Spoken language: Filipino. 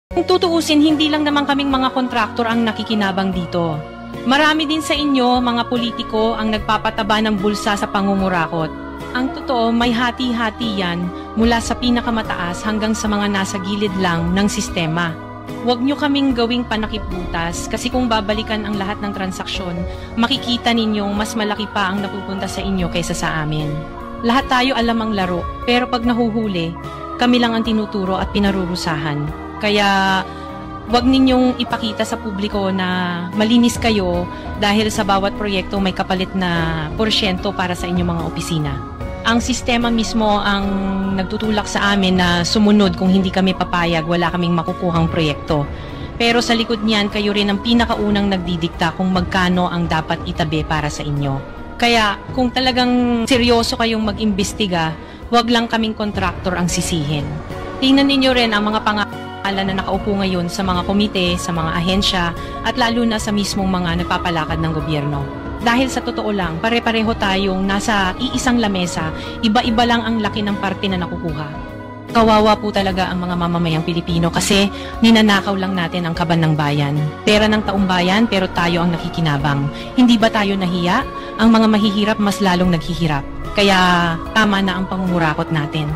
Kung tutuusin, hindi lang naman kaming mga kontraktor ang nakikinabang dito. Marami din sa inyo, mga politiko, ang nagpapataba ng bulsa sa pangungurakot. Ang totoo, may hati-hati yan mula sa pinakamataas hanggang sa mga nasa gilid lang ng sistema. Huwag nyo kaming gawing panakipbutas kasi kung babalikan ang lahat ng transaksyon, makikita ninyong mas malaki pa ang napupunta sa inyo kaysa sa amin. Lahat tayo alam ang laro, pero pag nahuhuli, kami lang ang tinuturo at pinarurusahan. Kaya wag ninyong ipakita sa publiko na malinis kayo dahil sa bawat proyekto may kapalit na porsyento para sa inyong mga opisina. Ang sistema mismo ang nagtutulak sa amin na sumunod kung hindi kami papayag, wala kaming makukuhang proyekto. Pero sa likod niyan, kayo rin ang pinakaunang nagdidikta kung magkano ang dapat itabi para sa inyo. Kaya kung talagang seryoso kayong mag-imbestiga, wag lang kaming kontraktor ang sisihin. Tingnan ninyo rin ang mga pangalan na nakaupo ngayon sa mga komite, sa mga ahensya, at lalo na sa mismong mga nagpapalakad ng gobyerno. Dahil sa totoo lang, pare-pareho tayong nasa iisang lamesa, iba-iba lang ang laki ng parte na nakukuha. Kawawa po talaga ang mga mamamayang Pilipino kasi ninanakaw lang natin ang kaban ng bayan. Pera ng taong bayan pero tayo ang nakikinabang. Hindi ba tayo nahiya? Ang mga mahihirap mas lalong naghihirap. Kaya tama na ang pangungurakot natin.